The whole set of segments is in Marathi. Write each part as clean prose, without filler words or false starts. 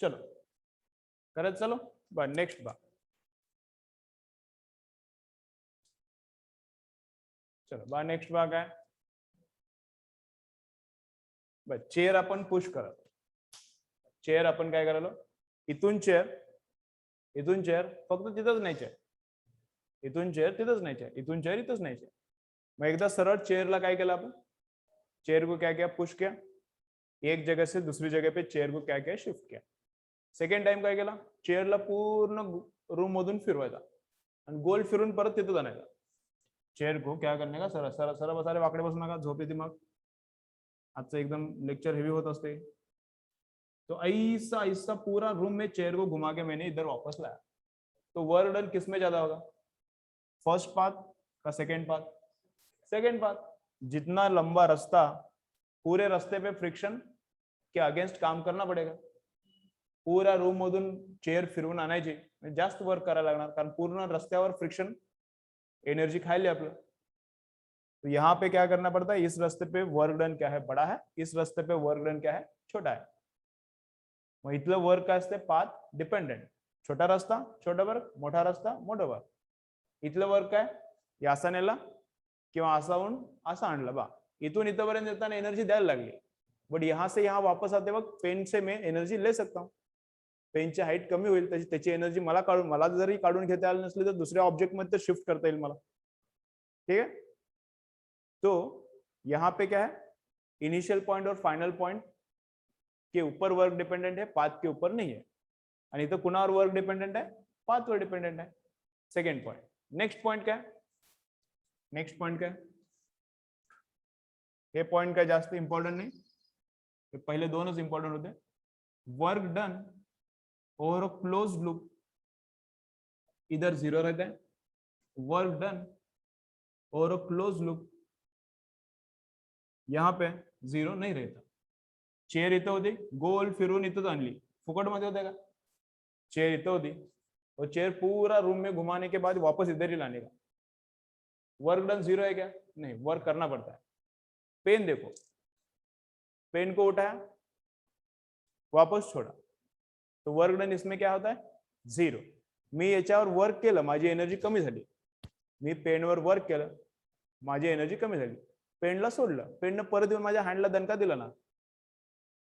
चलो करत चलो बा नेक्स्ट बा चलो बा नेक्स्ट बा काय बस चेअर आपण पुश करत चेअर आपण काय करायला इथून चेअर फक्त तिथंच न्यायचे इथून चेअर तिथंच न्यायचे इथून चेअर इथंच न्यायचे मग एकदा सरळ चेअरला काय केलं आपण चेयर को क्या किया पुश किया एक जगह से दूसरी जगह पे चेयर को क्या किया शिफ्ट किया सेकंड टाइम काय केला चेअरला पूर्ण रूम मधून फिरवायचा आणि गोल फिरून परत तिथं जाण्याचा चेयर को क्या करने का सर सर सर बसारे वाकडे बसू नका झोप येते मग आजचं एकदम लेक्चर हेवी होत असते तो ऐसा ऐसा पूरा रूम में चेयर को घुमा के मैंने इधर वापस लाया तो वर्क डन किस में ज्यादा होगा फर्स्ट पाथ का सेकेंड पाथ जितना लंबा रास्ता पूरे रास्ते पे फ्रिक्शन के अगेंस्ट काम करना पड़ेगा पूरा रूम मधून चेअर फिरवून आणायची जास्त वर्क करायला लागणार कारण पूर्ण रस्त्यावर फ्रिक्शन एनर्जी खायली आपलं तो यहाँ पे क्या करना पड़ता है इस रास्ते पे वर्क डन क्या है बड़ा है इस रास्ते पे वर्क डन क्या है छोटा है मग इथलं वर्क काय असते पाथ डिपेंडेंट छोटा रस्ता छोटा वर्क मोठा रस्ता मोठा वर्क इथलं वर्क काय या असा नेला किंवा असा होऊन असं आणलं बा इथून इथपर्यंत येताना एनर्जी द्यायला लागली बट यहाँ से यहाँ वापस आते वक्त पेन से मैं एनर्जी ले सकता हूँ पेनची हाईट कमी होईल त्याची एनर्जी मला जरी काढून घेता आली नसली तर दुसऱ्या ऑब्जेक्ट मध्ये शिफ्ट करता येईल मला ठीक है तो यहाँ पे क्या है इनिशियल पॉइंट और फाइनल पॉइंट के ऊपर वर्क डिपेंडेंट है पाथ के ऊपर नहीं है आणि इथं कुणावर वर्क डिपेंडेंट है पाथ वर डिपेंडेंट है सेकंड पॉइंट नेक्स्ट पॉइंट क्या हे पॉइंट काय जास्त इंपॉर्टंट नहीं पहले दोनच इंपॉर्टंट होते work done over a close loop इधर 0 रहता है work done over a close loop यहाँ पे 0 नहीं रहता चेयर इथं होती गोल फिरून इथंच आणली फुकट मध्ये होते का चेयर इथं होती और चेयर पूरा रूम में घुमाने के बाद वापस इधर ही लाने का वर्क डन 0 है क्या नहीं वर्क करना पड़ता है पेन देखो पेन को उठाया वापस छोड़ा तो वर्क डन इसमें क्या होता है 0 मी याच्यावर वर्क केलं माझी एनर्जी कमी झाली मी पेनवर वर्क केलं माझी एनर्जी कमी झाली पेनला सोडलं पेननं परत येऊन माझ्या हँडला दणका दिला ना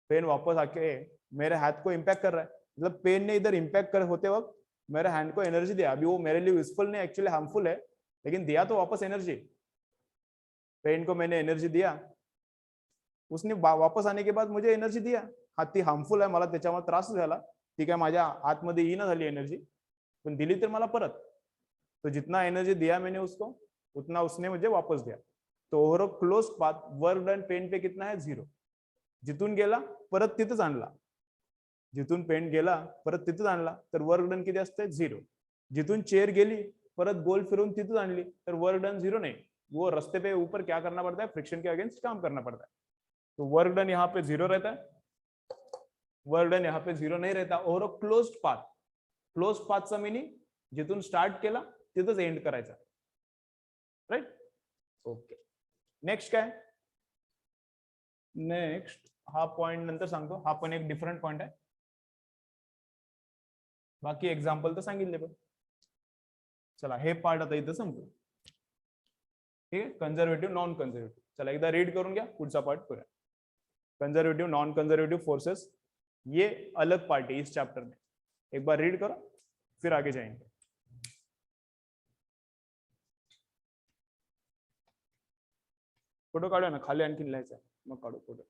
पेन वापस आके मेरे हाथ को इम्पैक्ट कर रहा है मतलब पेन ने इधर इम्पैक्ट कर होते वक्त मेरे हैंड को एनर्जी दिया अभी वो मेरे लिए यूजफुल नहीं एक्चुअली हार्मफुल है लेकिन दिया तो वापस एनर्जी पेन को मैंने एनर्जी दिया उसने वापस आने के बाद मुझे एनर्जी दिया हा ती हार्मफुल आहे मला त्याच्यामुळे त्रास झाला ती काय माझ्या आतमध्ये येईना झाली एनर्जी पण दिली तर मला परत तो जितना एनर्जी दिया मैंने उसको उतना उसने मुझे वापस दिया तो over close path work done pen पे कितना है 0 जिथून गेला परत तिथंच आणला जिथून पेन गेला परत तिथंच आणला तर वर्क डन किती असते 0 जिथून चेयर गेली परत गोल फिरून तिथंच आणली तर वर्क डन 0 नहीं वो रास्ते पे ऊपर क्या करना पड़ता है फ्रिक्शन के अगेंस्ट काम करना पड़ता है तो वर्क डन यहाँ पे 0 रहता है वर्क डन यहाँ पे 0 नहीं रहता और क्लोज पाथचा मीनिंग जिथून स्टार्ट केला तिथंच एंड करायचा राइट ओके नेक्स्ट काय नेक्स्ट हा पॉइंट नंतर सांगतो हा पण एक डिफरंट पॉइंट आहे बाकी एक्झाम्पल तर सांगितले पण चला हे पार्ट आता इथं संपलं ठीक आहे कंझर्वेटिव्ह नॉन कंझर्वेटिव्ह चला एकदा रीड करून घ्या पुढचा पार्ट करूया कंजर्वेटिव नॉन कंजर्वेटिव फोर्सेस ये अलग पार्ट है इस चैप्टर में एक बार रीड करो फिर आगे जाएंगे फोटो काढूया ना खाली आणखीन लिहायचं मग काढू फोटो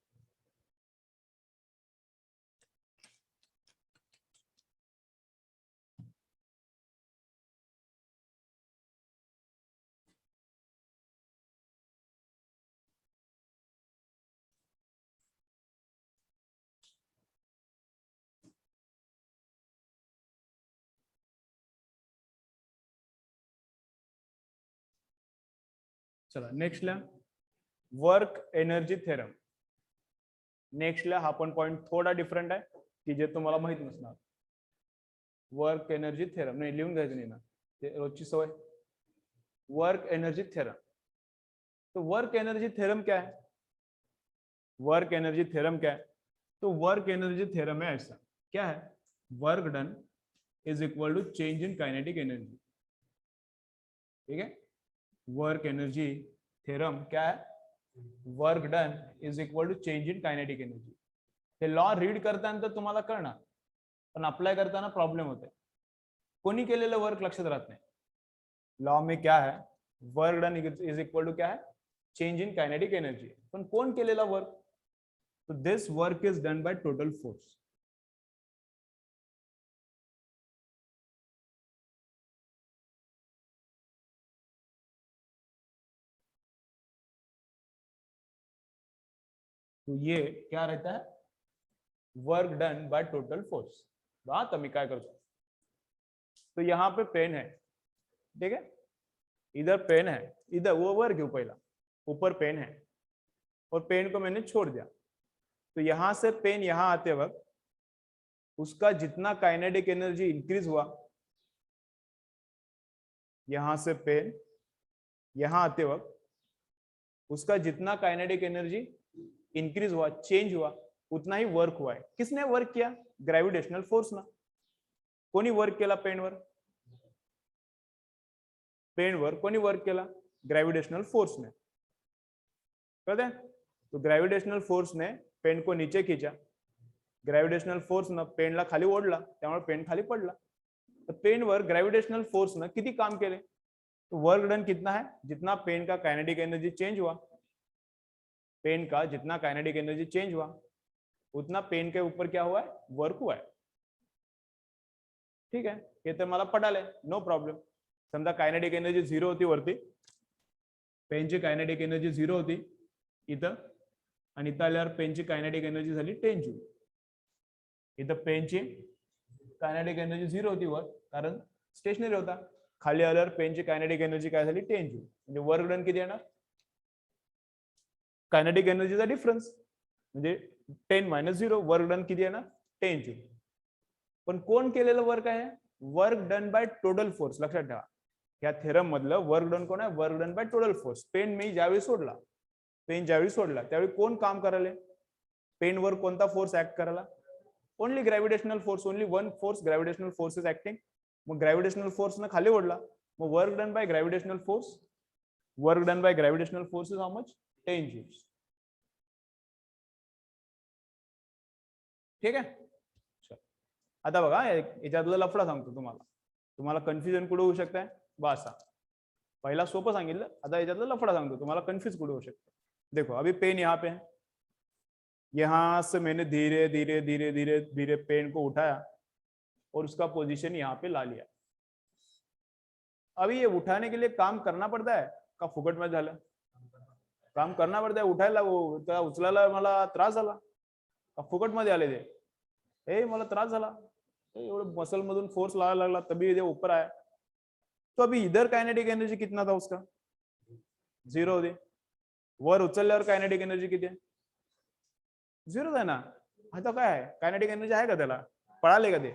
चला नेक्स्टला वर्क एनर्जी थेरम. नेक्स्टला हा पण पॉइंट थोडा डिफरंट आहे की जे तुम्हाला माहित नसणार. वर्क एनर्जी थेरम नाही लिहून घ्यायचं नाही ना, ते रोजची सवय. Work energy theorem. तो वर्क एनर्जी थेरम क्या है? वर्क एनर्जी थ्योरम क्या है? तो वर्क एनर्जी थ्योरम है ऐसा, क्या है? Work done is equal to change in kinetic energy. ठीक है, वर्क एनर्जी थ्योरम क्या है? Work done is equal to change in kinetic energy. हे लॉ रीड करताना तर तुम्हाला कळणार, पण अप्लाय करताना प्रॉब्लेम होते. कोणी केलेलं वर्क लक्षात राहत नाही. लॉ में क्या है? Work done is equal to क्या है? Change in kinetic energy. पण कोण केलेला work? So this work is done by total force. तो ये क्या रहता है? Work done by total force. बात मी काय करतो, तो यहाँ पे पेन है, ठीक है, इधर पेन है, इधर वो वर्क क्यों पहला, ऊपर पेन है और पेन को मैंने छोड़ दिया. तो यहां से पेन यहां आते वक्त उसका जितना काइनेटिक एनर्जी इंक्रीज हुआ, यहां से पेन यहां आते वक्त उसका जितना काइनेटिक एनर्जी इंक्रीज हुआ, चेंज हुआ, उतना ही वर्क हुआ है. किसने वर्क किया? ग्रेविटेशनल फोर्स ना. कोणी वर्क केला पेनवर? पेनवर कोणी वर्क केला? ग्रेविटेशनल फोर्स ने. कळते? तो ग्रेविटेशनल फोर्स ने पेन को नीचे खींचा, ग्रेविटेशनल फोर्स न पेनला खाली ओढला, त्यामुळे पेन खाली पडला. तर पेनवर ग्रेविटेशनल फोर्स न किती काम केले? तो वर्क डन कितना है? जितना पेन का काइनेटिक एनर्जी चेंज हुआ, पेन का जितना काइनेटिक एनर्जी चेंज हुआ उतना पेन के ऊपर क्या हुआ है? वर्क हुआ है. ठीक है, हे तर मला पटाले, नो प्रॉब्लेम. समजा काइनेटिक एनर्जी 0 होती वरती, पेनची काइनेटिक एनर्जी 0 होती इथं, आणि इथं आल्यावर पेनची काइनेटिक एनर्जी झाली 10 जूल. इथं पेनची कायनेटिक एनर्जी 0 होती वर, कारण स्टेशनरी होता. खाली आल्यावर पेनची कायनेटिक एनर्जी काय झाली? 10 जूल. म्हणजे वर्क डन किती येणार? कायनेटिक एनर्जीचा डिफरन्स म्हणजे 10 - 0, वर्क डन किती येणार? 10 जूल. पण कोण केलेलं वर्क आहे? Work done by total force. लक्षात ठेवा, या थेरम मधलं वर्क डन कोण आहे? Work done by total force. Pen मी ज्यावेळी सोडला, पेन ज्यावेळी सोडला त्यावेळी कोण काम करायला? पेनवर कोणता फोर्स ऍक्ट करायला? Only gravitational force. Only one force, gravitational force is acting. मग ग्रेविटेशनल फोर्स न खाली ओढला, मग work done by gravitational force. Work done by gravitational force is how much? 10 joules. ठीक आहे. आता बघा, याच्यातलं लफडा सांगतो तुम्हाला, तुम्हाला कन्फ्युजन कुठे होऊ शकतंय? बसा, पहिला सोपं सांगितलं, आता याच्यातलं लफडा सांगतो तुम्हाला, कन्फ्यूज कुठे होऊ शकतं. देखो अभी पेन यहाँ पे है, यहां से मैंने धीरे धीरे धीरे धीरे धीरे पेन को उठाया और उसका पोजीशन यहाँ पे ला लिया. अभी ये उठाने के लिए काम करना पड़ता है का फुकट में झालं? काम करना पड़ता है. उठायला उचलायला मला त्रास झाला का फुकट मध्ये आले ते? हे मला त्रास झाला, एवढं मसल मधून फोर्स लावायला लागला तभी ये ऊपर आया. तो अभी इधर काइनेटिक एनर्जी कितना था उसका? 0 होती. वर उचलल्यावर काइनेटिक एनर्जी किती आहे? 0 आहे ना. आता काय आहे, काइनेटिक एनर्जी आहे का त्याला? पळाले का ते?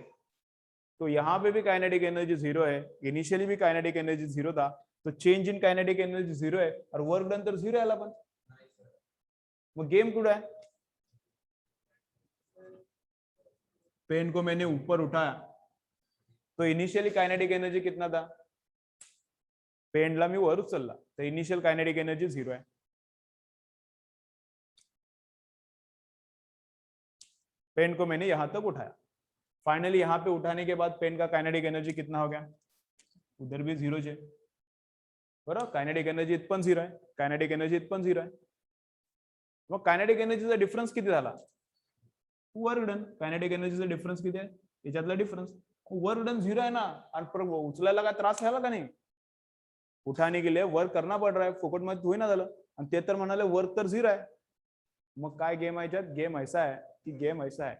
तो यहाँ पे भी काइनेटिक एनर्जी 0 है, इनिशियली भी काइनेटिक एनर्जी 0 था, तो चेंज इन काइनेटिक एनर्जी 0 है और वर्क डन तर 0 आला. पण मग गेम कुठे आहे? पेन को मैंने ऊपर उठाया तो इनिशियली काइनेटिक एनर्जी कितना था? पेनला मी वर उचलला तर इनिशियल काइनेटिक एनर्जी 0 है. पेन को मैंने यहां तक उठाया, फाइनली यहाँ पे उठाने के बाद पेन का काइनेटिक एनर्जी कितना हो गया? उधर भी 0 है बरोबर. काइनेटिक एनर्जी इथं पण 0 आहे, काइनेटिक एनर्जी इथं पण 0 आहे. मग काइनेटिक एनर्जीचा डिफरन्स किती झाला? Work done. काइनेटिक एनर्जीचा डिफरन्स किती आहे? याच्यातला डिफरन्स. वर्क डन 0 है ना, आणि उचलायला काय त्रास झाला का नाही? उठाने के लिए वर्क करना पड़ रहा है, फुकट मध्ये होईना झालं, आणि ते तर म्हणाले वर्क तर 0 आहे. मग काय गेम आहे याच्यात? गेम ऐसा आहे की गेम ऐसा है,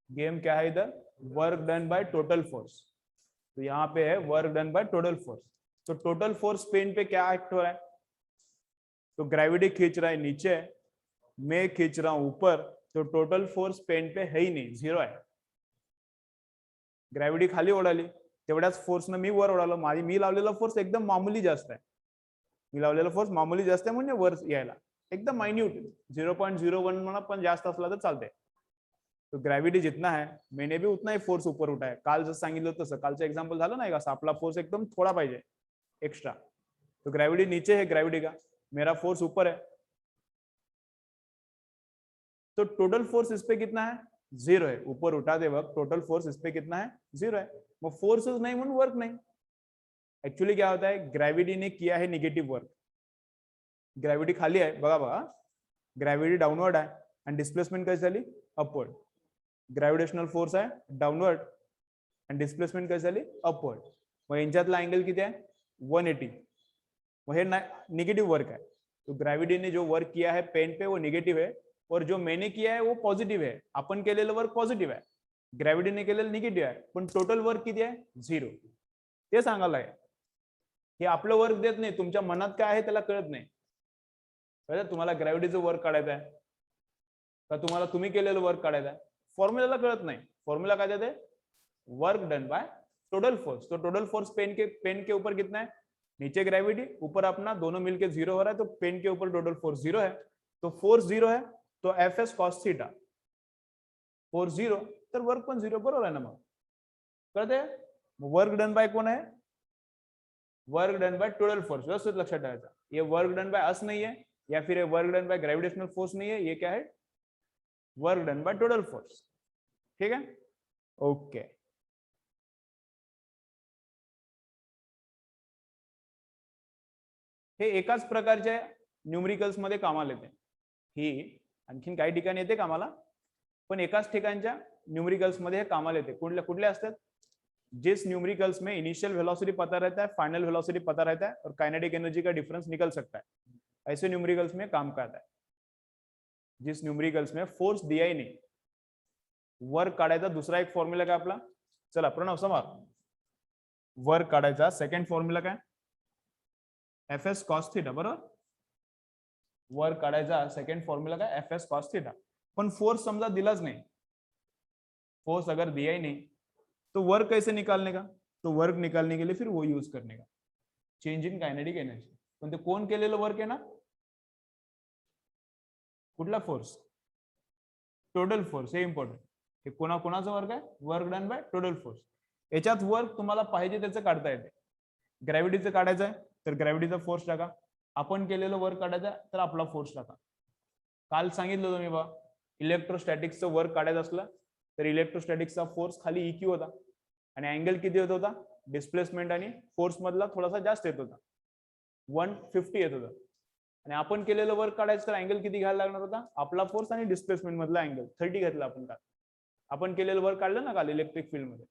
गेम क्या है इधर? Work done by total force. तो यहाँ पे है work done by total force. तो टोटल फोर्स पेन पे क्या एक्ट हो रहा है? तो ग्रेविटी खींच रहा है नीचे, मैं खींच रहा हूं ऊपर, तो टोटल फोर्स पेन पे है ही नहीं, झिरो आहे. ग्रॅव्हिटी खाली ओढाली, तेवढ्याच फोर्सनं मी वर ओढालो. मी लावलेला फोर्स एकदम मामूली जास्त आहे. मी लावलेला फोर्स मामूली जास्त आहे म्हणजे वर यायला एकदम माइन्यूट 0.01 म्हणा, पण जास्त असला तर चालते. तो ग्रॅव्हिटी जितना है मैंने भी उतना ही फोर्स ऊपर उठाया. काल जसं सांगितलं तसं कालचं एक्झाम्पल झालं नाही का, आपला फोर्स एकदम थोड़ा पाहिजे एक्स्ट्रा. तो ग्रॅव्हिटी नीचे है ग्रॅव्हिटी का, मेरा फोर्स ऊपर है, तो टोटल फोर्स इस पे कितना है? जीरो है. ऊपर उठाते वक्त टोटल फोर्स इस पे कितना है? जीरो है. वो फोर्सेस नहीं म्हणून वर्क नहीं. एक्चुअली क्या होता है, ग्रॅव्हिटी ने किया है निगेटिव्ह वर्क. ग्रॅव्हिटी खाली आहे बघा बघा, ग्रॅव्हिटी डाऊनवर्ड आहे आणि डिस्प्लेसमेंट कशी झाली? अपवर्ड. ग्रॅव्हिटेशनल फोर्स आहे डाऊनवर्ड आणि डिस्प्लेसमेंट कशी झाली? अपवर्ड. मग यांच्यातला अँगल किती आहे? 180. वो है निगेटिव वर्क है. तो ग्रॅव्हिटी ने जो वर्क किया है पेन पे वो निगेटिव है, और जो मैंने किया है वो पॉझिटिव्ह आहे. आपण केलेलं वर्क पॉझिटिव्ह आहे, ग्रॅव्हिटीने केलेलं निगेटिव्ह आहे, पण टोटल वर्क किती आहे? झिरो. ते सांगायला आहे. हे आपलं वर्क देत नाही, तुमच्या मनात काय आहे त्याला कळत नाही. कळलं तुम्हाला? ग्रॅव्हिटीचं वर्क काढायचं आहे का तुम्हाला तुम्ही केलेलं वर्क काढायचं आहे? फॉर्म्युलाला कळत नाही. फॉर्म्युला काय देते? Work done by total force. तो टोटल फोर्स पेन के ऊपर कितना है? नीचे ग्रेविटी, ऊपर अपना, दोनों मिलके जीरो हो रहा है, तो पेन के ऊपर टोटल फोर्स जीरो है. तो फोर्स जीरो है तो F S cos theta. Force Ziro तर वर्क पण जीरो. बरोबर आहे ना? मग कळते? वर्क डन बाय कोण आहे? Work done by total force. व्यवस्थित लक्षात ठेवायचं. ये वर्क डन बाय अस नहीं है, या फिर ये work done by gravitational force नहीं है. ये क्या है? Work done by total force. ठीक है? ओके. हे एकाच प्रकारच्या न्यूमरिकल्स मध्ये कामाला येते. ही आणखीन काही ठिकाणी येते कामाला, पण एकाच ठिकाणच्या न्यूमरिकल्स मध्ये हे कामाला येते. कुठले असतात? जिस न्यूमरिकल्स में इनिशियल वेलोसिटी पता रहता है, फाइनल वेलोसिटी पता रहता है और काइनेटिक एनर्जी का डिफरेंस निकल सकता है, ऐसे न्यूमरिकल्स में काम करता है. जिस न्यूमरिकल्स में फोर्स दिया ही नहीं, वर्क काढायचा दुसरा एक फॉर्म्युला काय आपला? चला प्रणव समोर. वर्क काढायचा सेकंड फॉर्म्युला काय? F S cos theta. बरोबर. वर्क काढायचा सेकंड फॉर्म्युला काय? F S cos theta. पण फोर्स समजा दिलाच नाही, फोर्स अगर दिया ही नहीं, तो वर्क कैसे निकालने का? तो वर्क निकालने के लिए फिर वो यूज करने का, चेंज इन कायनेटिक एनर्जी. पण ते कोण केलेलं वर्क आहे ना? कुठला फोर्स? Total force. हे इम्पॉर्टंट. हे कोणाचं वर्क आहे? Work done by total force. याच्यात वर्क तुम्हाला पाहिजे त्याचं काढता येते. ग्रॅव्हिटीचं काढायचं आहे तर ग्रॅव्हिटीचा फोर्स टाका, आपण केलेलं वर्क काढायचं तर आपला फोर्स टाका. काल सांगितलं होतं मी बा, इलेक्ट्रोस्टॅटिक्सचं वर्क काढायचं असलं तर इलेक्ट्रोस्टॅटिक्सचा फोर्स खाली इक्यू होता आणि अँगल किती येत होता? डिस्प्लेसमेंट आणि फोर्स मधला थोडासा जास्त येत होता, 150 येत होता. आणि आपण केलेलं वर्क काढायचं तर अँगल किती घ्यायला लागणार होता? आपला फोर्स आणि डिस्प्लेसमेंट मधला अँगल 30 घेतला आपण काल. आपण केलेलं वर्क काढलं ना काल इलेक्ट्रिक फील्ड मध्ये.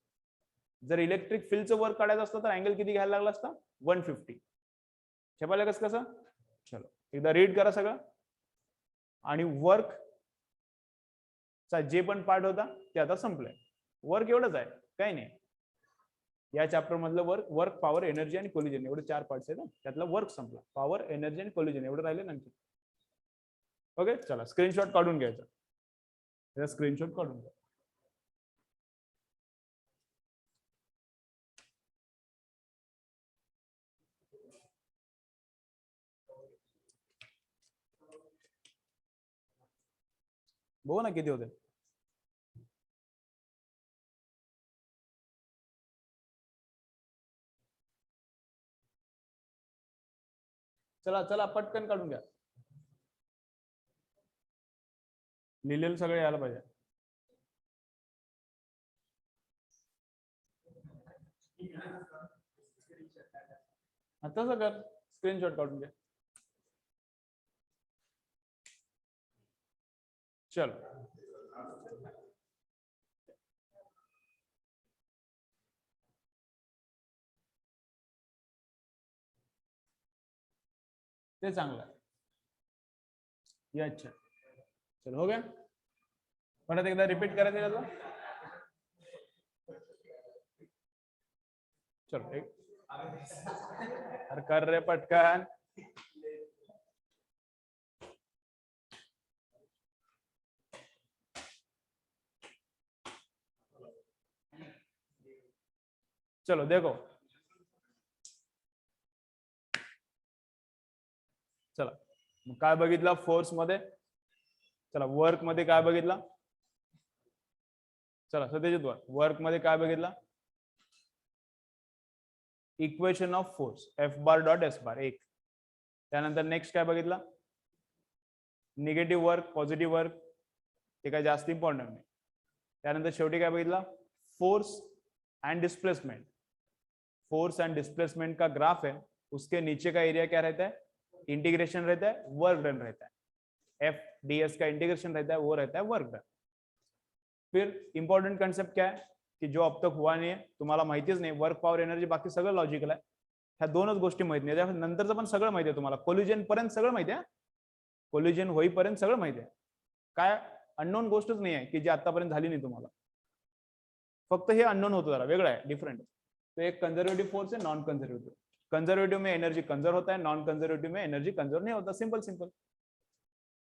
जर इलेक्ट्रिक फील्डचं वर्क काढायचं असतं तर अँगल किती घ्यायला लागला असता? 150. छपायला कसं? चलो एकदा रीड करा सगळं. आणि वर्क चा जे पण पार्ट होता ते आता संपलंय. वर्क एवढंच आहे, काही नाही. या चॅप्टर मधलं वर्क, पॉवर, एनर्जी आणि कोलिजन एवढे 4 पार्ट्स आहेत. त्यातला वर्क संपला. पॉवर, एनर्जी आणि कोलिजन एवढं राहिले नंतर. ओके चला स्क्रीनशॉट काढून घ्यायचा. त्याचा स्क्रीनशॉट काढून घ्या. बघू ना किती होते. चला चला पटकन काढून घ्या. लिहिलेलं सगळं यायला पाहिजे. तसं कर, स्क्रीनशॉट काढून घ्या. चलो ते चांगलं आहे. ये अच्छा. चलो हो गया. परत एकदा रिपीट करायचं त्याचं. चलो एक अरे कर रे पटकन. चलो देखो, चला काय बघितलं फोर्स मध्ये, चला वर्क मध्ये काय बघितलं, चला सत्यजित वर्क मध्ये काय बघितलं, equation of force F bar dot S bar एक. त्यानंतर नेक्स्ट काय बघितलं, निगेटिव्ह वर्क पॉझिटिव्ह वर्क, ते काय जास्त इम्पॉर्टंट नाही. त्यानंतर शेवटी काय बघितलं, force end displacement. Force end displacement का ग्राफ है, उसके नीचे का एरिया क्या रहता है, इंटीग्रेशन रहता है, वर्क डन रहता है. एफ डी एस का इंटीग्रेशन रहता है, वो रहता है वर्क डन. फिर इंपॉर्टेंट कंसेप्ट क्या है की जो अब तक हुआ नाही आहे, तुम्हाला माहितीच नाही. वर्क पॉवर एनर्जी बाकी सगळं लॉजिकल आहे, ह्या दोनच गोष्टी माहिती नाही. नंतरचं पण सगळं माहिती आहे तुम्हाला, कोलिजन पर्यंत सगळं माहिती आहे, कोलिजन होईपर्यंत सगळं माहिती आहे. काय अननोन गोष्टच नाही आहे की जी आतापर्यंत झाली नाही तुम्हाला, फक्त हे अननोन होतं, जरा वेगळं आहे, डिफरंट. तो एक कंजर्वेटिव फोर्स है, नॉन कंजर्वेटिव. कंजर्वेटिव में एनर्जी कंजर्व होता है, नॉन कंजर्वेटिव में एनर्जी कंजर्व नहीं होता. Simple simple.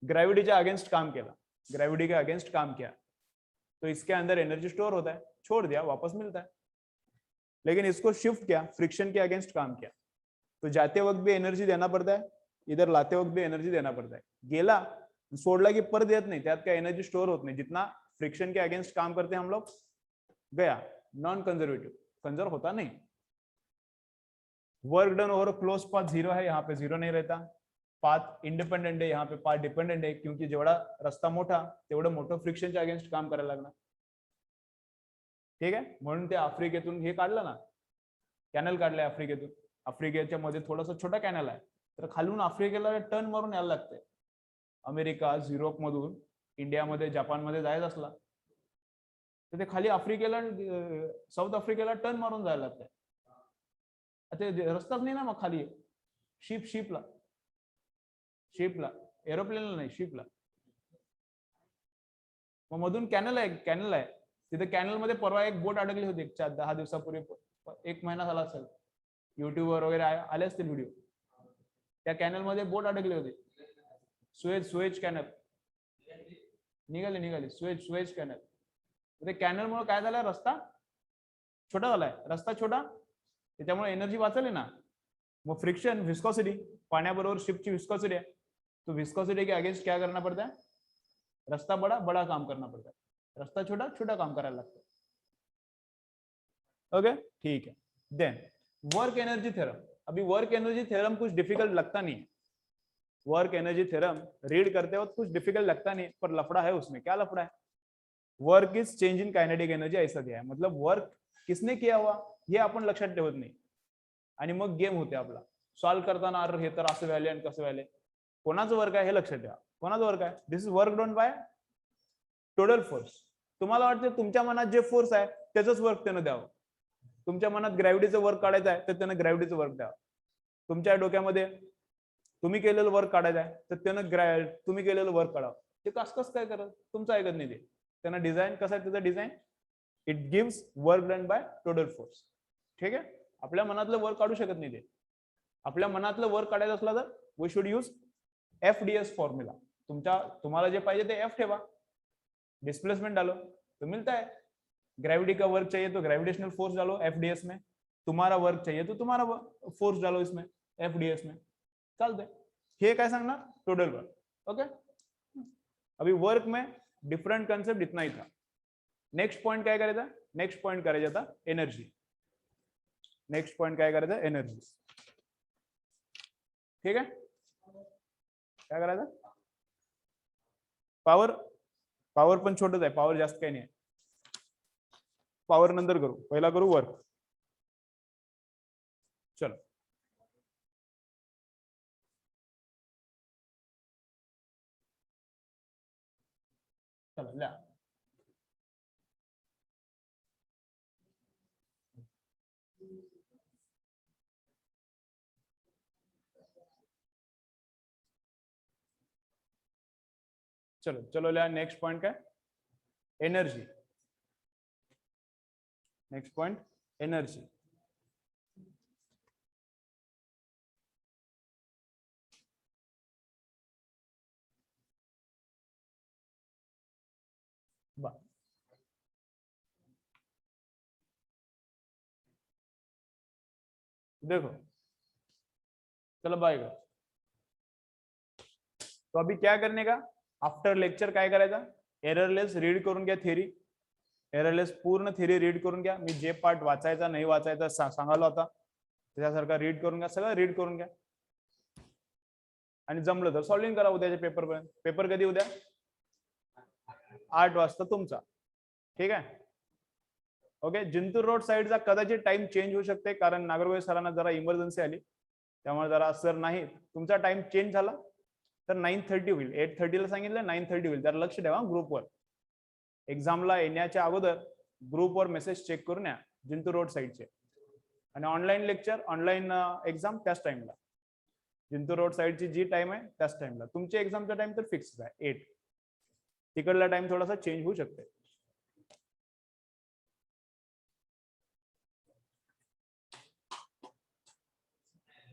ग्रेविटी के अगेंस्ट काम किया, ग्रेविटी के अगेंस्ट काम किया तो इसके अंदर एनर्जी स्टोर होता है, छोड़ दिया वापस मिलता है. लेकिन इसको शिफ्ट किया, फ्रिक्शन के अगेंस्ट काम किया तो जाते वक्त भी एनर्जी देना पड़ता है, इधर लाते वक्त भी एनर्जी देना पड़ता है. गेला सोडला की परत येत नाही, त्यात काय एनर्जी स्टोर होत नाही. जितना फ्रिक्शन के अगेंस्ट काम करते हैं हम लोग, गया नॉन कंजर्वेटिव, कंजर्व होता नहीं. Work done over close path 0 है, यहाँ पे 0 नहीं रहता. पाथ इंडिपेंडेंट है, यहाँ पे पाथ डिपेंडेंट है, क्योंकि जेवढा रस्ता मोठा तेवढं मोठं फ्रिक्शनच्या अगेन्स्ट काम करायला लागणार. ठीक आहे, म्हणून ते आफ्रिकेतून हे काढलं ना, कॅनल काढलंय आफ्रिकेतून. आफ्रिकेच्या मध्ये थोडासा छोटा कॅनल आहे, तर खालून आफ्रिकेला टर्न मारून यायला लागते. अमेरिका युरोप मधून इंडियामध्ये जपानमध्ये जायचं असला तर ते खाली आफ्रिकेला, साऊथ आफ्रिकेला टर्न मारून जायला लागतंय. ते रस्ताच नाही ना मग खाली. शिपला एरोप्लेनला नाही, शिपला. मग मधून कॅनल आहे, तिथे कॅनल मध्ये परवा एक बोट अडकली होती 10 दिवसापूर्वी, 1 महिना झाला असेल. युट्यूबवर वगैरे आले असतील व्हिडिओ. त्या कॅनल मध्ये बोट अडकली होती. सुएज कॅनल निघाली सुएज कॅनल. ते कॅनल मुळे काय झालं, रस्ता छोटा झालाय. रस्ता छोटा त्याच्यामुळे एनर्जी वाचली ना. मग फ्रिक्शन, विस्कोसिटी, पाण्याबरोबर शिपची विस्कोसिटी आहे, तो विस्कोसिटी के अगेंस्ट क्या करना पड़ता है, रास्ता बड़ा काम करना पड़ता है, रास्ता छोटा काम करायला लागतं. ओके ठीक है. Then work energy theorem. अभी वर्क एनर्जी थ्योरम कुछ डिफिकल्ट लगता नहीं है. वर्क एनर्जी थ्योरम रीड करते वक्त कुछ डिफिकल्ट लगता नहीं, पर लफड़ा है उसमें. क्या लफड़ा है, work is change in kinetic energy ऐसा दिया है. मतलब वर्क किसने किया हुआ हे आपण लक्षात ठेवत नाही, आणि मग गेम होते आपला. सॉल्व करताना अरे हे तर असं व्हायले आणि कसं व्हायले, कोणाचं वर्क आहे हे लक्षात ठेवा. कोणाचं वर्क आहे, this is work done by total force. तुम्हाला वाटतं तुमच्या मनात जे फोर्स आहे त्याचंच वर्क त्यानं द्यावं. तुमच्या मनात ग्रॅव्हिटीचं वर्क काढायचं आहे तर त्यानं ग्रॅव्हिटीचं वर्क द्यावं. तुमच्या डोक्यामध्ये तुम्ही केलेलं वर्क काढायचं आहे तर त्यानं तुम्ही केलेलं वर्क काढावं. ते कसं काय करत, तुमचं ऐकत नाही ते. त्यांना डिझाईन कसं आहे, त्याचं design it gives work done by total force. ठीक आहे, आपल्या मनातलं वर्क काढू शकत नाही ते. आपल्या मनातलं वर्क काढायचं असलं तर we should use FDS formula. तुम्हाला जे पाहिजे ते एफ ठेवा, डिस्प्लेसमेंट डालो तो मिलता है. ग्रेविटी का वर्क चाहिए तो ग्रेविटेशनल फोर्स डालो FDS में, तुम्हारा वर्क चाहिए तो तुम्हारा फोर्स डालो इसमें FDS में. चालते. हे काय सांगणार, टोटल वर्क. ओके, अभी वर्क में डिफरेंट कंसेप्ट इतना ही था. नेक्स्ट पॉइंट काय करायचा, नेक्स्ट पॉइंट करायचा था एनर्जी. नेक्स्ट पॉइंट काय करायचं, एनर्जी. ठीक आहे, काय करायचं, पावर पण छोटच आहे, पावर जास्त काही नाही. पावर नंतर करू, पहिला करू वर्क. चलो चलो लिहा. चलो लिहा. नेक्स्ट पॉइंट काय, एनर्जी. Next point energy. बा देखो चलो बाय का। तो अभी क्या करने का, आफ्टर लेक्चर काय करायचा, एररलेस रीड करून घ्या थेरी, एररलेस पूर्ण थेरी रीड करून घ्या. मी जे पार्ट वाचायचा नाही वाचायचा सांगायला होता त्याच्यासारखा रीड करून घ्या, सगळं रीड करून घ्या. आणि जमलं तर सॉल्विंग करा उद्याच्या पेपर पर्यंत. पेपर कधी उद्या 8 वाजता तुमचा, ठीक आहे. ओके. जिंतूर रोड साईडचा कदाचित टाइम चेंज होऊ शकते कारण नागरगोळे सरांना जरा इमर्जन्सी आली त्यामुळे जरा सर नाही, तुमचा टाइम चेंज झाला तर 9:30 होईल. 8:30 ला सांगितलं 9:30 होईल. जरा लक्ष ठेवा ग्रुपवर. एक्झामला येण्याच्या अगोदर ग्रुपवर मेसेज चेक करून या जिंतूर रोड साईडचे. आणि ऑनलाईन लेक्चर ऑनलाईन एक्झाम त्याच टाइमला, जिंतूर रोड साईडची जी टाइम आहे त्याच टाइमला. तुमची एक्झामचा टाइम तर फिक्स आहे 8. तिकडला टाइम थोडासा चेंज होऊ शकते.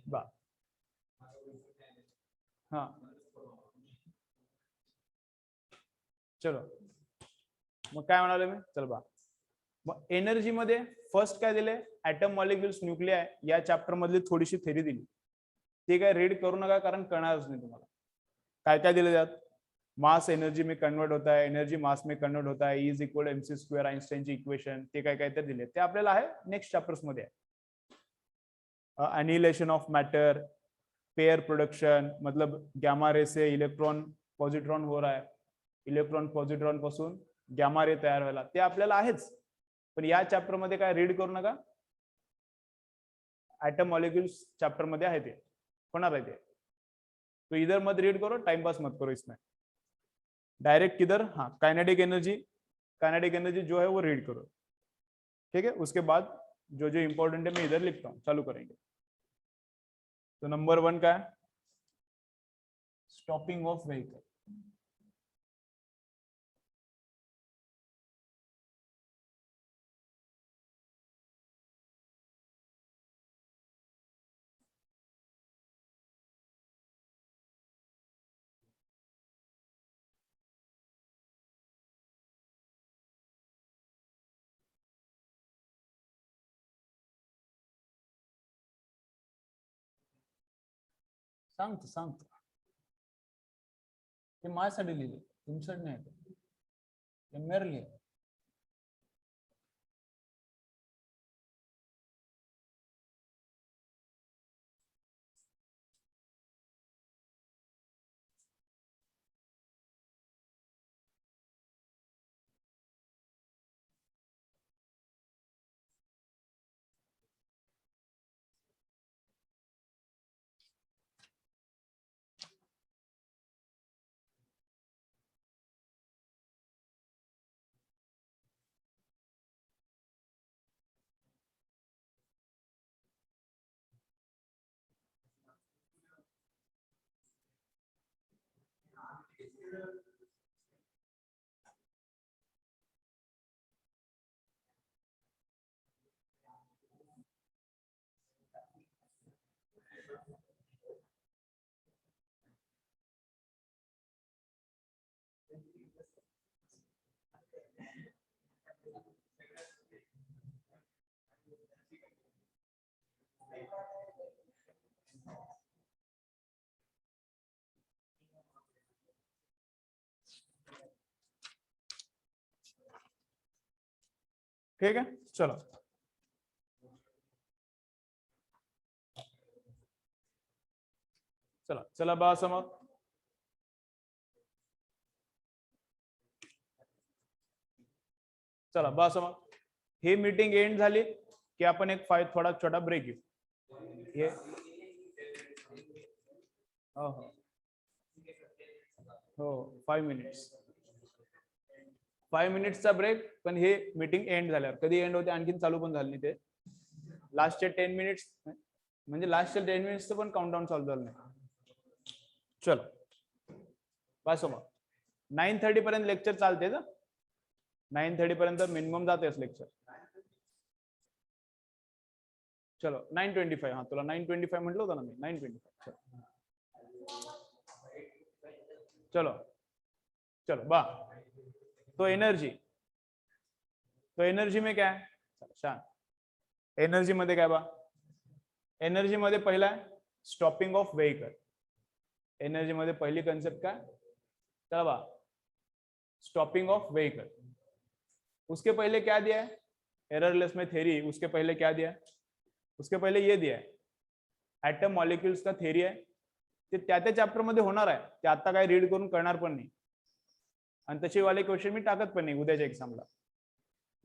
बा हा चलो मग काय म्हणाले मी, चल बा. मग एनर्जी मध्ये फर्स्ट काय दिले, ऍटम मॉलिक्युल्स न्यूक्लिआय. या चॅप्टर मधली थोडीशी थेरी दिली, ते काय रीड करू नका कारण कळणारच नाही तुम्हाला. काय काय दिले त्यात, मास एनर्जी में कन्वर्ट होता है, एनर्जी मास में कन्वर्ट होता है, इज इक्वल MC स्क्वेअर, आइन्स्टाईनची इक्वेशन, ते काय काय तर दिले. ते आपल्याला आहे नेक्स्ट चॅप्टर्स मध्ये आहे. Annihilation of matter, pair production, मतलब गैमा रे से इलेक्ट्रॉन पॉझिट्रॉन हो रहा है, इलेक्ट्रॉन पॉझिट्रॉन पासून गॅमा रे तयार व्हायला, ते आपल्याला आहेच. पण या चॅप्टर मध्ये काय रीड करू नका. ऍटम मॉलिक्यूल्स चैप्टर मध्ये आहे ते होणार आहे ते. तो इधर मत रीड करो, टाइम पास मत करो इसमें. डायरेक्ट किधर, हाँ काइनेटिक एनर्जी, काइनेटिक एनर्जी जो है वो रीड करो, ठीक है. उसके बाद जो जो इंपॉर्टेंट है मैं इधर लिखता हूँ, चालू करेंगे. तो नंबर 1 का है स्टॉपिंग ऑफ व्हीकल. सांगतो सांगतो, ते माझ्यासाठी लिहिले, तुमच्यासाठी नाही, ते मेरे लिए. ठीक है चलो. चला चला बा समोर. चला बस मग ही मीटिंग एंड झाली की आपण एक थोडा छोटा ब्रेक घेऊ. हे हो हो 5 मिनिट्स, 5 मिनिट्सचा ब्रेक. पण हे मीटिंग एंड झाल्यावर, कधी एंड होते आणखीन चालू पण झालं नाही ते. लास्टचे 10 मिनिट्स म्हणजे लास्टचे 10 मिनिट्सचं पण काउंटडाऊन चालू झालं नाही. चलो बस मग 9:30 पर्यंत लेक्चर चालते ना, 9:30 पर्यंत मिनिमम जातेच लेक्चर. चलो 9:25, हाँ तुला 9:25 म्हटलं होतं ना मी, 9:25. चलो चलो बा. तो एनर्जी में काय शांत, एनर्जी मध्ये काय बा, एनर्जी मध्ये पहिला आहे स्टॉपिंग ऑफ व्हेकल. एनर्जी मध्ये पहिली कन्सेप्ट काय, चला बा स्टॉपिंग ऑफ व्हीकल. उसके पहले क्या दिया है एररलेस में थेरी, उसके पहले क्या दिया है, उसके पहले ये दिया है एटम मॉलिक्युल्स का थेरी आहे. ते त्या चॅप्टर मध्ये होणार आहे, ते आता काय रीड करून करणार पण नाही, आणि तसे वाले क्वेश्चन मी टाकत पण नाही उद्याच्या एक्झामला,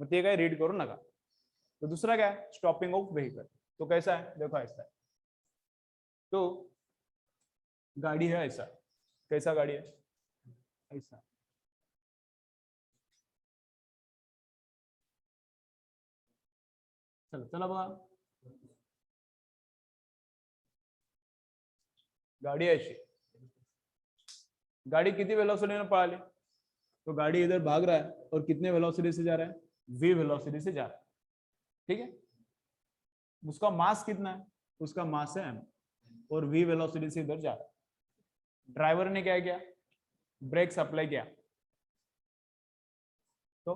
मग ते काय रीड करू नका. तो दूसरा क्या है स्टॉपिंग ऑफ व्हीकल. तो कैसा है देखो ऐसा है, तो गाड़ी है ऐसा, कैसा गाड़ी है ऐसा, चलो चला बघा गाड़ी ऐसी, गाड़ी कितनी वेलोसिटी में पड़ा, तो गाड़ी इधर भाग रहा है और कितने वेलोसिटी से जा रहा है, v वेलोसिटी से जा रहा है. ठीक है, उसका मास कितना है, उसका मास है m और v वेलोसिटी से इधर जा रहा है. ड्राइवर ने क्या किया, ब्रेक्स अप्लाई किया, तो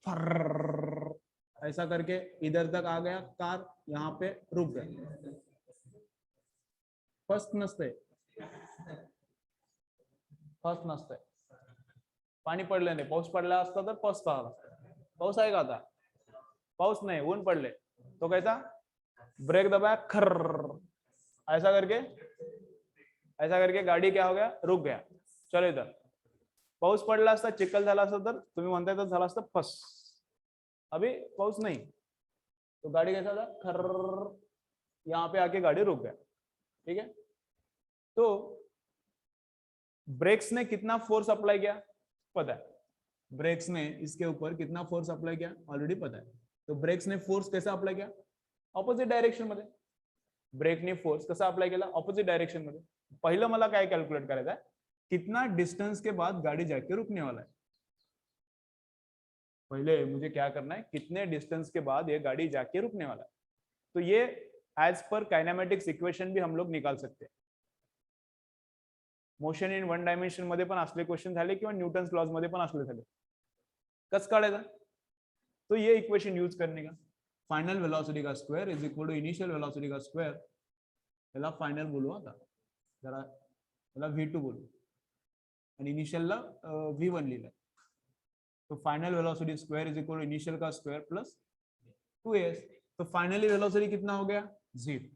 फर्र ऐसा करके इधर तक आ गया, कार यहाँ पे रुक गया. फर्स्ट नसते, फर्स्ट नसते, पाणी पडलं नाही, पाऊस पडला असता तर फर्स्ट झाला. पाऊस आहे का आता, पाऊस नाही, ऊन पडले, तो कैसा ब्रेक दबाया खर्र, ऐसा करके गाड़ी क्या हो गया रुक गया. चलो इधर पाऊस पडला असता, चिखल झाला असता तर तुम्ही म्हणताय तर झाला असता फस. अभी पाऊस नहीं, तो गाड़ी कैसा था खर्र, यहाँ पे आके गाड़ी रुक गया. ठीक है, तो ब्रेक्स ने कितना फोर्स अप्लाई किया पता है, ब्रेक्स ने इसके ऊपर कितना फोर्स अप्लाई किया ऑलरेडी पता है. तो ब्रेक्स ने फोर्स कैसा अप्लाई किया ऑपोजिट डायरेक्शन मध्ये, ब्रेकने फोर्स कसा अप्लाई केला ऑपोजिट डायरेक्शन मध्ये. पहिलं मला काय कॅल्क्युलेट करायचं आहे, कितना डिस्टेंस के बाद गाड़ी जाके रुकने वाला है. पहले मुझे क्या करना है, कितने डिस्टेंस के बाद ये गाड़ी जाके रुकने वाला है. तो ये एज पर काइनेमेटिक्स इक्वेशन भी हम लोग निकाल सकते हैं. मोशन इन वन डायमेंशन मध्ये पण असले क्वेश्चन झाले किंवा न्यूटन्स लॉज मध्ये पण असले झाले. कस काढायचा, तो ये इक्वेशन यूज करने का, फाइनल वेलोसिटी का square is equal to initial velocity का स्क्वायर. त्याला फाइनल बोलू, आता जरा त्याला v2 बोलू आणि इनिशियलला v1 लिहिलंय. तो final velocity square is equal to initial का स्क्वायर प्लस 2as. तो फाइनली वेलोसिटी कितना हो गया 0.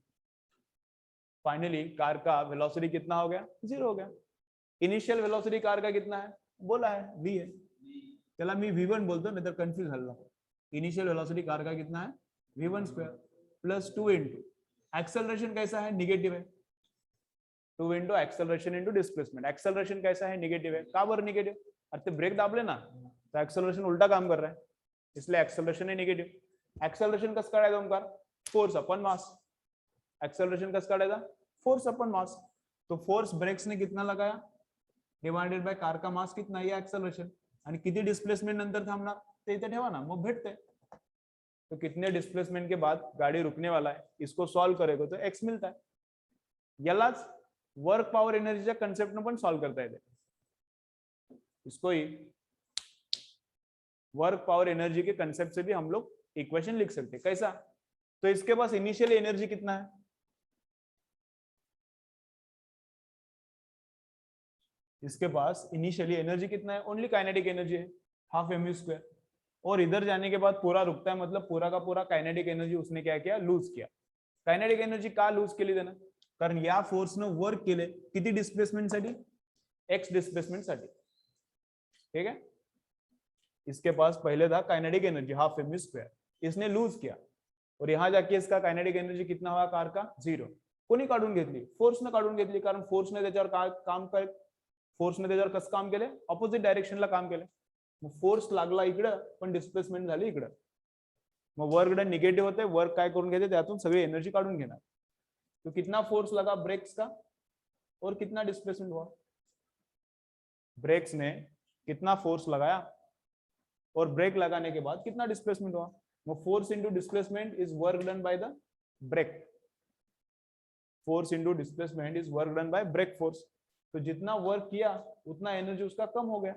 फाइनली कार का वेलोसिटी कितना हो गया 0 हो गया. इनिशियल वेलोसिटी कार का कितना है बोला है v है, त्याला मी v1 बोलतो नाही तर कन्फ्यूज झाला. इनिशियल वेलोसिटी कार का कितना है v1 square plus 2 into acceleration कैसा है निगेटिव है, 2 into acceleration into displacement. Acceleration कैसा है निगेटिव है, का बरं निगेटिव, अरे ते ब्रेक दाबले ना तो एक्सेलरेशन उल्टा काम कर रहा है, इसलिए एक्सेलरेशन है निगेटिव. एक्सेलरेशन कसं काढायचं ओमकार, फोर्स अपन मास. एक्सेलरेशन कसं काढायचा फोर्स अपन मास. तो फोर्स ब्रेक्स ने कितना लगाया डिवाइडेड बाय कार का मास कितना, ये एक्सेलरेशन, आणि किती डिस्प्लेसमेंट नंतर थांबणार ते इथे ठेवा ना, मग भेटते. तो कितने डिस्प्लेसमेंट के बाद गाड़ी रुकने वाला है, इसको सॉल्व करेगा तो एक्स मिलता है. यालाच वर्क पावर एनर्जीच्या कन्सेप्ट न पण सॉल्व करता येते. इसको ही वर्क पावर एनर्जी के कंसेप्ट से भी हम लोग इक्वेशन लिख सकते हैं. कैसा, तो इसके पास इनिशियल एनर्जी कितना है, इसके पास इनिशियली एनर्जी कितना है, ओनली काइनेटिक एनर्जी है हाफ mv स्क्वायर. और इधर जाने के बाद पूरा रुकता है, मतलब पूरा का पूरा काइनेटिक एनर्जी उसने क्या किया लूज किया. काइनेटिक एनर्जी का लूज केली देना, कारण या फोर्सनं वर्क केले किती डिस्प्लेसमेंट साठी एक्स डिस्प्लेसमेंट साठी. ठीक है, इसके पास पहले था kinetic energy half mv square, इसने लूज किया और यहां जाके इसका काइनेटिक एनर्जी कितना हुआ कार का 0. कोणी काढून घेतली, फोर्सनं काढून घेतली, कारण फोर्सने त्याच्यावर काम कर, फोर्सने त्याच्यावर कसं काम केले ऑपोजिट डायरेक्शनला काम केले. मग फोर्स लागला इकडं पण डिस्प्लेसमेंट झाली इकडं, मग वर्क डन निगेटिव्ह होते, वर्क काय करून घेते त्यातून सगळी एनर्जी काढून घेणार. तो कितना फोर्स लगा ब्रेक्स का और कितना डिस्प्लेसमेंट हुआ, ब्रेक्स ने कितना फोर्स लगाया और ब्रेक लगाने के बाद कितना डिस्प्लेसमेंट हुआ. वो force into displacement is work done by the brake, force into displacement is work done by brake force. तो जितना वर्क किया उतना एनर्जी उसका कम हो गया.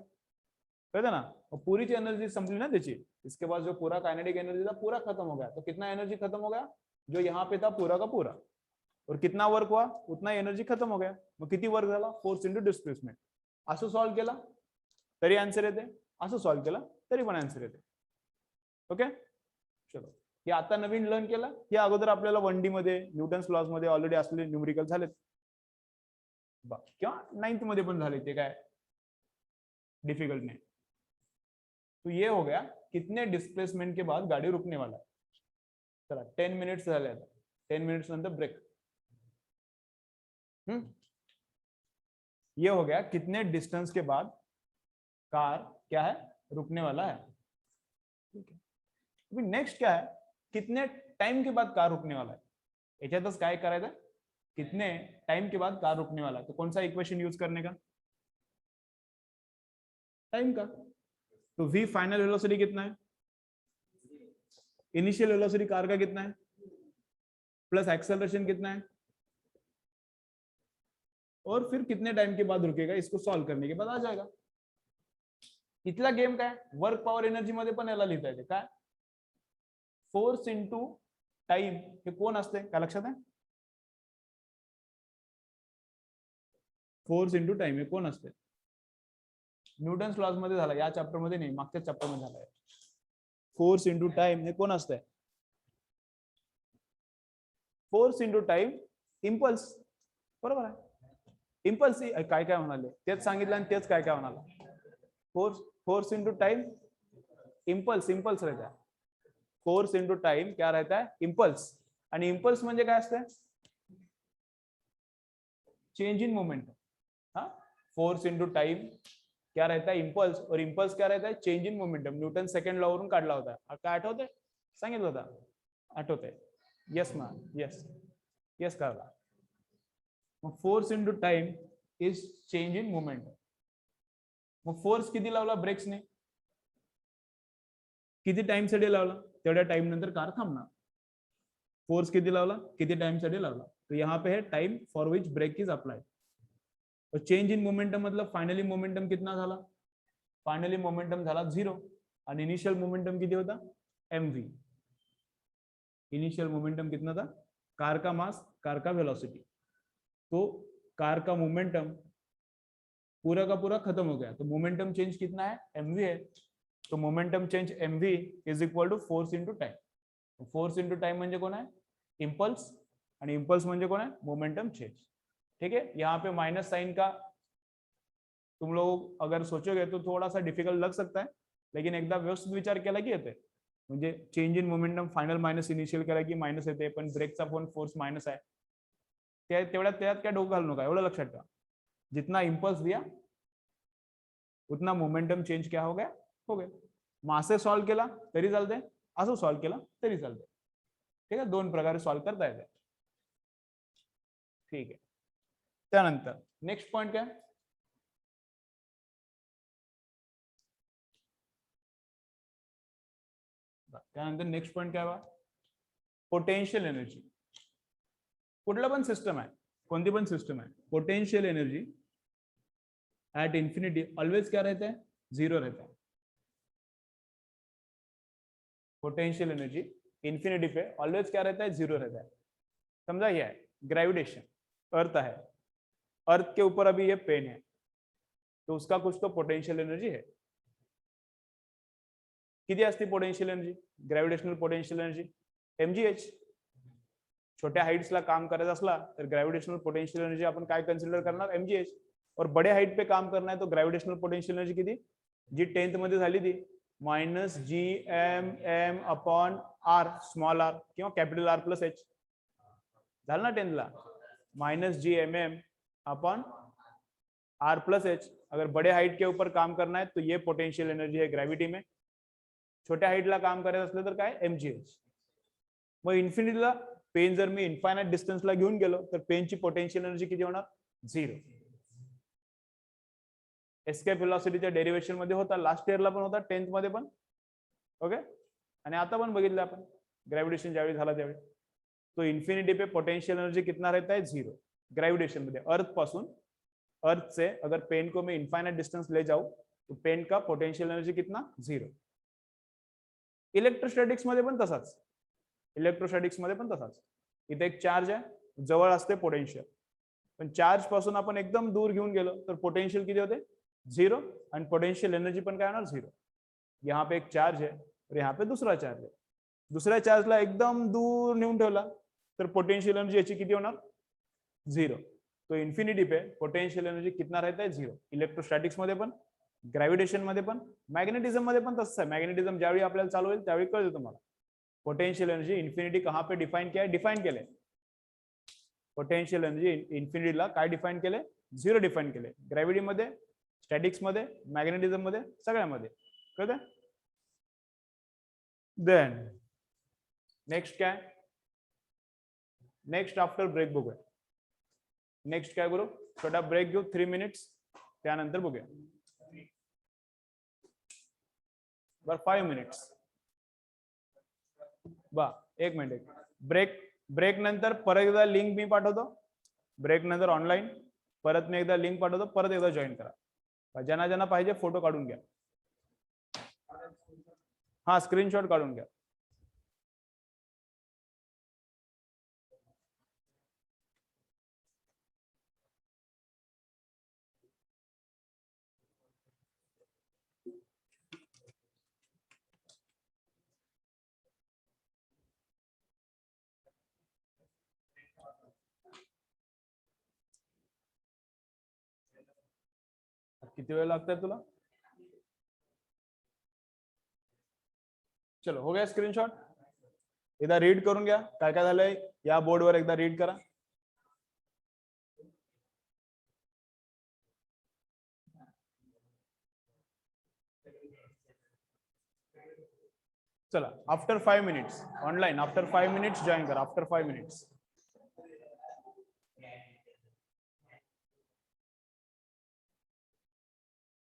कहते ना, और पूरी एनर्जी संभली ना त्याची, इसके बाद जो पूरा काइनेटिक एनर्जी था पूरा खत्म हो गया. तो कितना एनर्जी खत्म हो गया, जो यहाँ पे था पूरा का पूरा, और कितना वर्क हुआ उतना एनर्जी खत्म हो गया. मग किती वर्क झाला, फोर्स इंटू डिस्प्लेसमेंट. असं सॉल्व्ह केला तरी आन्सर येते, असं सॉल्व्ह केला तरी पण आन्सर येते. ओके चलो, हे आता नवीन लर्न केला, हे अगोदर आपल्याला 1D मध्ये न्यूटन्स लॉज मध्ये ऑलरेडी असलेले न्यूमेरिकल झालेत किंवा 9th मध्ये पण झाले, ते काय डिफिकल्ट नहीं. तो ये हो गया कितने डिस्प्लेसमेंट के बाद गाड़ी रुकने वाला है. चला 10 मिनिट्स झाले, 10 मिनिट्स नंतर ब्रेक. ये हो गया कितने डिस्टेंस के बाद कार क्या है, रुकने वाला है. ठीक है, अभी नेक्स्ट क्या है, कितने टाइम के बाद कार रुकने वाला है. याच्यातच काय करायचं, कितने टाइम के बाद कार रुकने वाला है. तो कौन सा इक्वेशन यूज करने का, टाइम का. तो v फाइनल वेलोसिटी कितना है, इनिशियल वेलोसिटी कार का कितना है, प्लस एक्सेलरेशन कितना है, और फिर कितने टाइम के बाद रुकेगा, इसको सॉल्व करने के बाद आ जाएगा. इथला गेम काय, वर्क पॉवर एनर्जी मध्ये पण याला लिहिता येते काय, फोर्स इंटू टाइम हे कोण असते, काय लक्षात आहे, फोर्स इंटू टाइम हे कोण असते. न्यूटन्स लॉज मध्ये झाला, या चॅप्टर मध्ये नाही, मागच्या चॅप्टर मध्ये झाला. फोर्स इंटू टाइम हे कोण असते, फोर्स इंटू टाइम इम्पल्स. बरोबर आहे, इम्पल्स काय काय म्हणाले तेच सांगितलं आणि तेच काय काय म्हणाला. Force into time impulse, impulse रहता है. फोर्स इंटू टाइम क्या रहता है, इम्पल्स. आणि इम्पल्स म्हणजे काय असते, चेंज इन मोमेंटम. हाँ, फोर्स इंटू टाइम क्या रहता है, इम्पल्स, और इम्पल्स क्या रहता है, change in momentum. Newton second law वरून काढला होता, काय आठवतंय, सांगितलं होता, आठवतंय. यस ना, यस यस काढला. मग force into time is change in momentum. मग फोर्स किती लावला ब्रेक्सने, किती टाइम साठी लावला, तेवढ्या टाइम नंतर कार थांबणार. फोर्स किती लावला, किती टाइम साठी लावला. तो यहाँ पे है time for which brake is applied. और चेंज इन मोमेंटम मतलब फाइनली मोमेंटम कितना झाला, फाइनली मोमेंटम झाला 0. आणि इनिशियल मोमेंटम किती होता, mv. इनिशियल मोमेंटम कितना था, कार का मास, कार का वेलोसिटी. तो कार का मोमेंटम पूरा का पूरा खत्म हो गया, तो मोमेंटम चेंज कितना है, mv है. तो momentum change mv is equal to force into time. Force into time म्हणजे कोण आहे, इम्पल्स, आणि इम्पल्स म्हणजे कोण आहे, मोमेंटम चेंज. ठीक है, यहाँ पे माइनस साइन का तुम लोग अगर सोचोगे तो थोड़ा सा डिफिकल्ट लग सकता है, लेकिन एकदा व्यवस्थित विचार केला की येते. म्हणजे change in momentum final minus initial केला की मायनस येते, पण ब्रेकचा पण फोर्स मायनस आहे. तेवढ्यात त्यात काय डोकं घालू नका, एवढं लक्षात ठेवा. जितना इम्पल्स दिया उतना मोमेंटम चेंज क्या हो गया, हो गया. मासे सॉल्व केला तरी चालते, असं सॉल्व केला तरी चालते. ठीक आहे, दोन प्रकारे सॉल्व करता येते. ठीक आहे, त्यानंतर नेक्स्ट पॉइंट काय, त्यानंतर नेक्स्ट पॉइंट काय बा, पोटेन्शियल एनर्जी. कुठला पण सिस्टम आहे, कोणती पण सिस्टम आहे, potential energy at infinity always क्या रहता है, 0 रहता है. पोटेंशियल एनर्जी इंफिनिटी पे ऑलवेज क्या रहता है, 0 रहता है. समझा, ये है ग्रेविटेशन, अर्थ है, अर्थ के ऊपर अभी ये पेन है, तो उसका कुछ तो पोटेंशियल एनर्जी है. किती असते potential energy, gravitational potential energy mgh. छोट्या हाइट्सला काम करायचं असला तर ग्रॅव्हिटेशनल पोटेंशियल एनर्जी आपण काय कन्सिडर करणार, mgh. और बड़े हाइट पे काम करना है तो ग्रॅव्हिटेशनल पोटेंशियल एनर्जी किती, जी 10th मध्ये झाली ती minus gm upon r, small r किंवा कॅपिटल R प्लस h. झालं ना 10th ला, minus gmm upon r plus h. अगर बड़े हाइट के ऊपर काम करना है तो ये पोटेंशियल एनर्जी है ग्रॅव्हिटी में. छोट्या हाइटला काम करायचं असलं तर काय, mgh. मग इन्फिनिटीला पेन जर मी इन्फायनाइट डिस्टन्सला घेऊन गेलो तर पेनची पोटेंशियल एनर्जी किती होणार, 0. एस्केप वेलोसिटीच्या डेरिवेशन मध्ये होता, लास्ट इयरला पण होता, 10th मध्ये पण. ओके, आणि आता पण बघितलं आपण ग्रॅव्हिटेशन ज्यावेळी झाला त्यावेळी. तो इन्फिनिटी पे पोटेंशियल एनर्जी कितना रहता है, 0. ग्रॅव्हिटेशन मध्ये अर्थ पासून, अर्थ से अगर पेन को मैं इन्फाइनाइट डिस्टेंस ले जाऊं तो पेन का पोटेन्शियल एनर्जी कितना 0. इलेक्ट्रोस्टॅटिक्स मध्ये पण तसाच. इलेक्ट्रोस्टॅटिक्स मध्ये पण तसाच. इथे एक चार्ज आहे, जवळ असते पोटेन्शियल, पण चार्ज पासून आपण एकदम दूर घेऊन गेलो तर पोटेन्शियल किती होते 0 आणि पोटेन्शियल एनर्जी पण काय होणार 0. यहाँ पे एक चार्ज है और यहाँ पे दूसरा चार्ज है. दुसऱ्या चार्जला एकदम दूर नेऊन ठेवला तर पोटेन्शियल एनर्जी याची किती होणार 0. तो इन्फिनिटी पे पोटेन्शियल एनर्जी कितना रहता है 0. इलेक्ट्रोस्टॅटिक्स मध्ये पण, ग्रॅव्हिटेशन मध्ये पण, मॅग्नेटिझम मध्ये पण तसंच आहे. मॅग्नेटिझम ज्यावेळी आपल्याला चालू होईल त्यावेळी कळेल तुम्हाला पोटेन्शियल एनर्जी इन्फिनिटी कहाँ पे डिफाइन किया है, डिफाइन केले. पोटेन्शियल एनर्जी इन्फिनिटीला काय डिफाइन केले 0 डिफाइन केले. ग्रॅव्हिटी मध्ये, स्टॅटिक्स मध्ये, मॅग्नेटिझम मध्ये, सगळ्यामध्ये. कळतंय. देन नेक्स्ट काय, नेक्स्ट आफ्टर ब्रेक बघूया. नेक्स्ट काय करू, छोटा ब्रेक घेऊ 3 मिनिट्स, त्यानंतर बघूया. बर 5 मिनिट्स. बा 1 मिनिट ब्रेक. ब्रेक नंतर परत एकदा लिंक मी पाठवतो. ब्रेक नंतर ऑनलाईन परत मी एकदा लिंक पाठवतो, परत एकदा जॉईन करा. ज्यांना ज्यांना पाहिजे फोटो काढून घ्या. हा स्क्रीनशॉट काढून घ्या. किती वेळ लागतोय तुला. चलो हो गया स्क्रीनशॉट. एकदा रीड करून घ्या काय काय झालंय या बोर्डवर, एकदा रीड करा. चला after 5 minutes online, after 5 minutes join करा. After 5 minutes